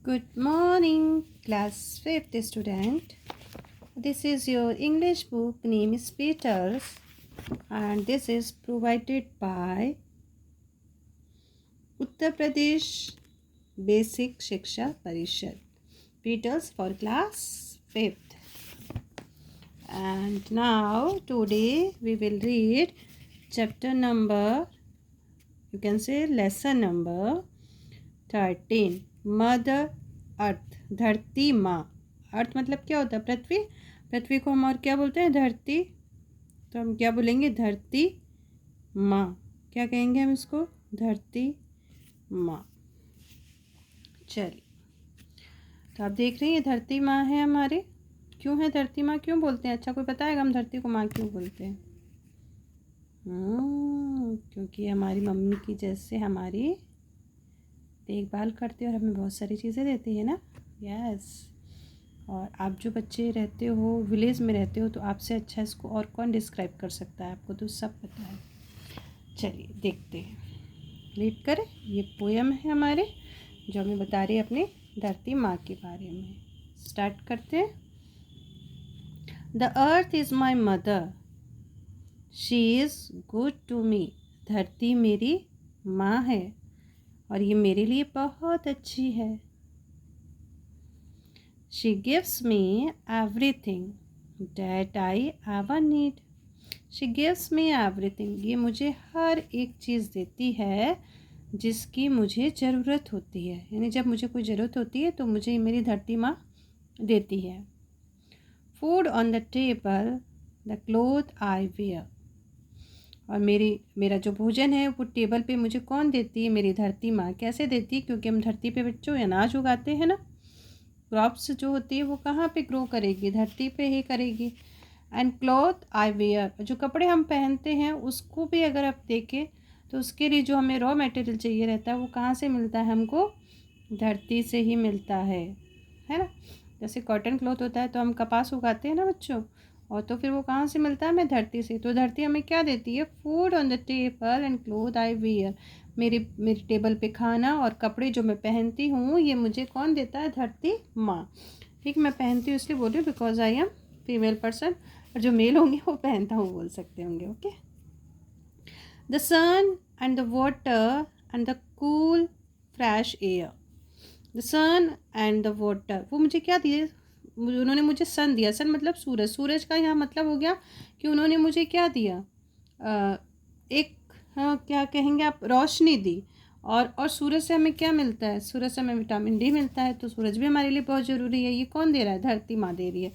Good morning, class 5th student. This is your English book. Name is Peters, and this is provided by Uttar Pradesh Basic Shiksha Parishad. Peters for class 5th. And now today we will read chapter number, you can say lesson number 13. Mother earth, धरती माँ. अर्थ मतलब क्या होता है? पृथ्वी. पृथ्वी को हम और क्या बोलते हैं? धरती. तो हम क्या बोलेंगे? धरती माँ. क्या कहेंगे हम इसको? धरती माँ. चलिए, तो आप देख रहे हैं ये धरती माँ है हमारी. क्यों है धरती माँ? क्यों बोलते हैं? अच्छा, कोई बताएगा हम धरती को माँ क्यों बोलते हैं? क्योंकि हमारी मम्मी की जैसे हमारी देखभाल करती है और हमें बहुत सारी चीज़ें देती है ना. यस. और आप जो बच्चे रहते हो, विलेज में रहते हो, तो आपसे अच्छा इसको और कौन डिस्क्राइब कर सकता है? आपको तो सब पता है. चलिए देखते हैं, रीड करें. ये पोएम है हमारे जो हमें बता रही है अपनी धरती माँ के बारे में. स्टार्ट करते हैं. The earth is my mother, she is good to me. धरती मेरी माँ है और ये मेरे लिए बहुत अच्छी है. She gives me everything that I ever need. She gives me everything, ये मुझे हर एक चीज़ देती है जिसकी मुझे ज़रूरत होती है. यानी जब मुझे कोई ज़रूरत होती है तो मुझे मेरी धरती माँ देती है. Food on the table, the cloth I wear. और मेरा जो भोजन है वो टेबल पे मुझे कौन देती है? मेरी धरती माँ. कैसे देती है? क्योंकि हम धरती पे बच्चों अनाज उगाते हैं ना. क्रॉप्स जो होती है वो कहाँ पे ग्रो करेगी? धरती पे ही करेगी. एंड क्लॉथ आई वेयर, जो कपड़े हम पहनते हैं उसको भी अगर आप देखें तो उसके लिए जो हमें रॉ मटेरियल चाहिए रहता है वो कहाँ से मिलता है? हमको धरती से ही मिलता है ना. जैसे कॉटन क्लॉथ होता है तो हम कपास उगाते हैं ना बच्चों, और तो फिर वो कहाँ से मिलता है? हमें धरती से. तो धरती हमें क्या देती है? Food on the table and cloth I wear. मेरी टेबल पे खाना और कपड़े जो मैं पहनती हूँ ये मुझे कौन देता है? धरती माँ. ठीक, मैं पहनती हूँ इसलिए बोल रही हूँ because I am female person, और जो मेल होंगे वो पहनता हूँ बोल सकते होंगे. Okay. The sun and the water and the cool fresh air. The sun and the water, वो मुझे क्या दिए? उन्होंने मुझे सन दिया. सन मतलब सूरज. सूरज का यहाँ मतलब हो गया कि उन्होंने मुझे क्या दिया? एक, हाँ, क्या कहेंगे आप? रोशनी दी. और सूरज से हमें क्या मिलता है? सूरज से हमें विटामिन डी मिलता है. तो सूरज भी हमारे लिए बहुत ज़रूरी है. ये कौन दे रहा है? धरती माँ दे रही है.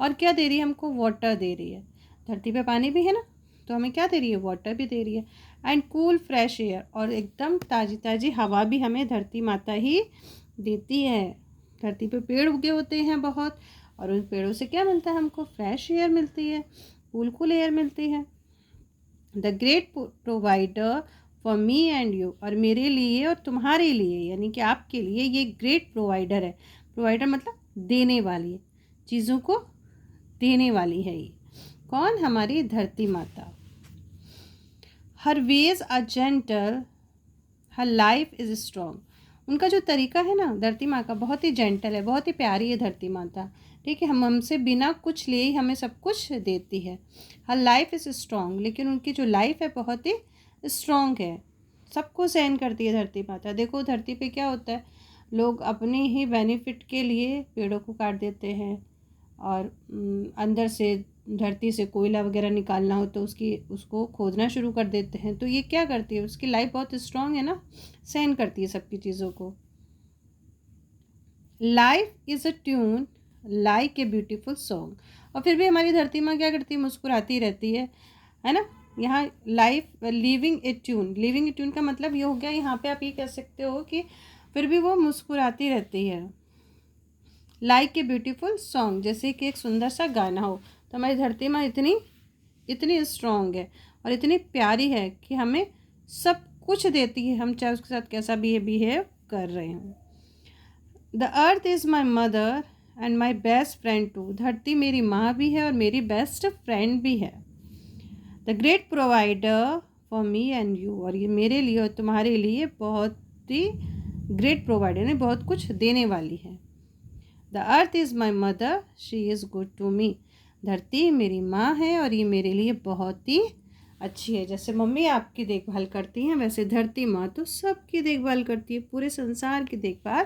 और क्या दे रही है हमको? वाटर दे रही है. धरती पे पानी भी है ना, तो हमें क्या दे रही है? वाटर भी दे रही है. एंड कूल फ्रेश एयर, और एकदम ताज़ी ताज़ी हवा भी हमें धरती माता ही देती है. धरती पे पेड़ उगे होते हैं बहुत, और उन पेड़ों से क्या मिलता है हमको? फ्रेश एयर मिलती है, कूल एयर मिलती है. The great provider for me and you, और मेरे लिए और तुम्हारे लिए, यानी कि आपके लिए ये ग्रेट प्रोवाइडर है. प्रोवाइडर मतलब देने वाली, चीज़ों को देने वाली है. ये कौन? हमारी धरती माता. Her ways are gentle, her life is strong. उनका जो तरीका है ना धरती माँ का, बहुत ही जेंटल है, बहुत ही प्यारी है धरती माता. ठीक है, हम हमसे बिना कुछ लिए ही हमें सब कुछ देती है. हर लाइफ इज़ स्ट्रॉन्ग, लेकिन उनकी जो लाइफ है बहुत ही स्ट्रॉन्ग है. सबको सहन करती है धरती माता. देखो धरती पे क्या होता है, लोग अपने ही बेनिफिट के लिए पेड़ों को काट देते हैं, और अंदर से धरती से कोयला वगैरह निकालना हो तो उसको खोदना शुरू कर देते हैं. तो ये क्या करती है? उसकी लाइफ बहुत स्ट्रांग है ना, सहन करती है सबकी चीज़ों को. Life is a tune like a beautiful song. और फिर भी हमारी धरती माँ क्या करती है? मुस्कुराती रहती है ना. यहाँ लाइफ लिविंग ए ट्यून. लिविंग ए ट्यून का मतलब ये हो गया, यहाँ पे आप ये कह सकते हो कि फिर भी वो मुस्कुराती रहती है. लाइक ए ब्यूटीफुल सॉन्ग, जैसे कि एक सुंदर सा गाना हो. तो हमारी धरती माँ इतनी स्ट्रॉन्ग है और इतनी प्यारी है कि हमें सब कुछ देती है, हम चाहे उसके साथ कैसा भी बिहेव कर रहे हों. The earth is my mother and my best friend too. धरती मेरी माँ भी है और मेरी बेस्ट फ्रेंड भी है. The great provider for me and you, और ये मेरे लिए और तुम्हारे लिए बहुत ही ग्रेट प्रोवाइडर यानी बहुत कुछ देने वाली है। The earth is my mother, she is good to me. धरती मेरी माँ है और ये मेरे लिए बहुत ही अच्छी है। जैसे मम्मी आपकी देखभाल करती हैं वैसे धरती माँ तो सबकी देखभाल करती है, पूरे संसार की देखभाल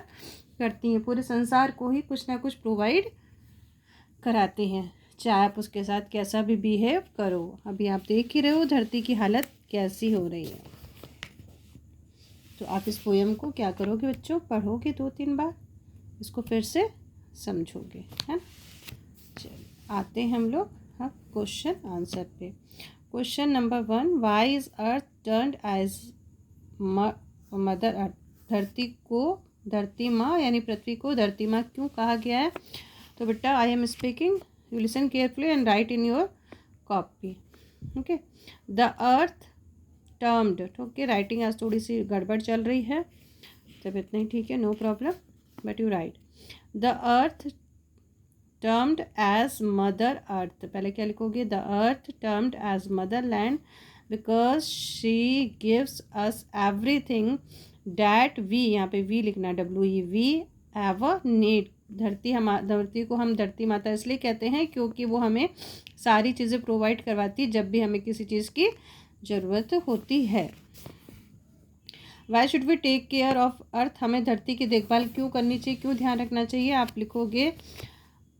करती हैं, पूरे संसार को ही कुछ ना कुछ प्रोवाइड कराते हैं, चाहे आप उसके साथ कैसा भी बिहेव करो। अभी आप देख ही रहे हो धरती की हालत कैसी हो रही है। तो आप इस पोयम को क्या करोगे बच्चों, पढ़ोगे 2-3 बार, इसको फिर से समझोगे, है ना। चलिए आते हैं हम लोग अब क्वेश्चन आंसर पे। Question number 1, why is earth turned as mother earth. धरती को धरती माँ यानी पृथ्वी को धरती माँ क्यों कहा गया है। तो बेटा I am speaking, you listen carefully and right in your copy. Okay, the earth termed, okay writing आज थोड़ी सी गड़बड़ चल रही है, तब इतना ही ठीक है, no problem, but you write the earth termed as mother earth. पहले क्या लिखोगे, the earth termed as motherland because she gives us everything that we, यहाँ पे वी लिखना, WE एवर नीड। धरती को हम धरती माता इसलिए कहते हैं क्योंकि वो हमें सारी चीज़ें प्रोवाइड करवाती है जब भी हमें किसी चीज़ की ज़रूरत होती है। Why should we take care of earth, हमें धरती की देखभाल क्यों करनी चाहिए, क्यों ध्यान रखना चाहिए। आप लिखोगे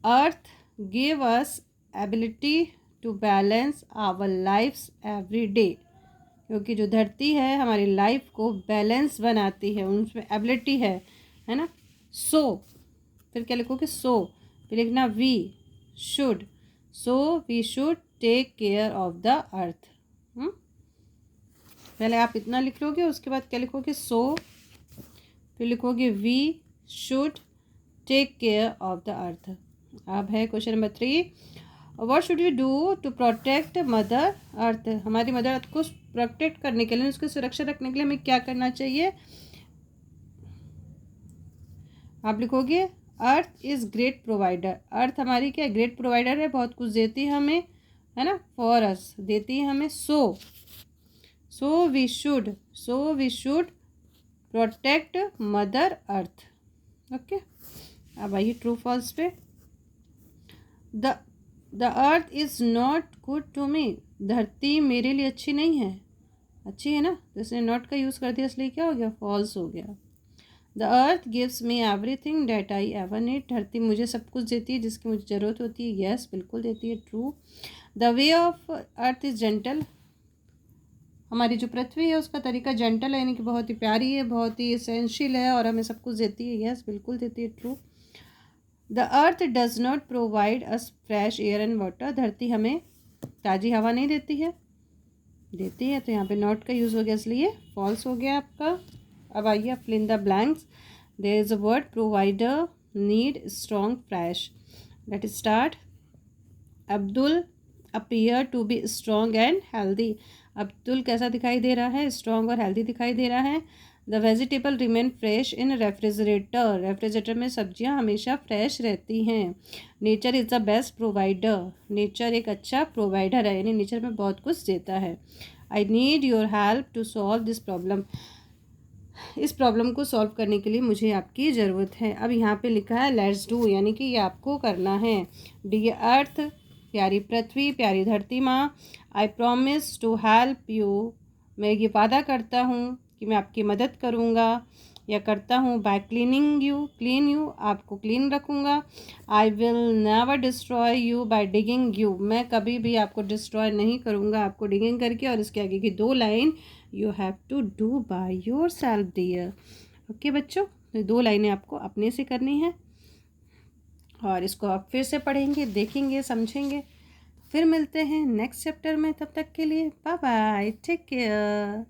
earth give us ability to balance our lifes every day, क्योंकि जो धरती है हमारी लाइफ को बैलेंस बनाती है, उनमें एबिलिटी है ना। सो फिर क्या लिखोगे, सो फिर लिखना we should, so we should take care of the earth. पहले आप इतना लिख लोगे, उसके बाद क्या लिखोगे, सो फिर लिखोगे we should take care of the earth. अब है question number 3, what should we do to protect mother earth. हमारी मदर अर्थ को प्रोटेक्ट करने के लिए, उसकी सुरक्षा रखने के लिए हमें क्या करना चाहिए। आप लिखोगे अर्थ इज़ ग्रेट प्रोवाइडर, अर्थ हमारी क्या ग्रेट प्रोवाइडर है, बहुत कुछ देती है हमें, है ना, फॉर अस देती है हमें। So we should protect mother earth. Okay, अब आइए ट्रू फॉल्स पे। The earth is not good to me, धरती मेरे लिए अच्छी नहीं है, अच्छी है ना, तो इसने नॉट का यूज़ कर दिया इसलिए क्या हो गया, फॉल्स हो गया। The earth gives me everything that I ever need, धरती मुझे सब कुछ देती है जिसकी मुझे ज़रूरत होती है, यस बिल्कुल देती है, true. The way of earth is gentle, हमारी जो पृथ्वी है उसका तरीका जेंटल है, यानी कि बहुत ही प्यारी है, बहुत ही एसेंशियल है और हमें सब कुछ देती है, यस बिल्कुल देती है, true. The earth does not provide us fresh air and water, धरती हमें ताज़ी हवा नहीं देती है, देती है, तो यहाँ पे नॉट का यूज़ हो गया इसलिए फॉल्स हो गया आपका। अब आइए fill in the blanks. There is a word provider need strong fresh, let it start. Abdul appear to be strong and healthy, Abdul कैसा दिखाई दे रहा है, स्ट्रॉन्ग और हेल्दी दिखाई दे रहा है। The vegetable remain fresh in refrigerator, refrigerator में सब्जियां हमेशा फ्रेश रहती हैं। Nature is the best provider, nature एक अच्छा प्रोवाइडर है, यानी नेचर में बहुत कुछ देता है। I need your help to solve this problem, इस प्रॉब्लम को सॉल्व करने के लिए मुझे आपकी ज़रूरत है। अब यहाँ पे लिखा है लेट्स डू, यानी कि ये आपको करना है। डियर अर्थ, प्यारी पृथ्वी, प्यारी धरती माँ, I promise to help you, मैं ये वादा करता हूँ कि मैं आपकी मदद करूँगा या करता हूँ। बाय क्लीन यू, आपको क्लीन रखूँगा। I will never destroy you by digging you, मैं कभी भी आपको डिस्ट्रॉय नहीं करूँगा आपको डिगिंग करके। और इसके आगे की 2 line, you have to do by yourself dear. Okay बच्चों, तो 2 लाइनें आपको अपने से करनी है और इसको आप फिर से पढ़ेंगे, देखेंगे, समझेंगे। फिर मिलते हैं नेक्स्ट चैप्टर में, तब तक के लिए बाय बाय, टेक केयर।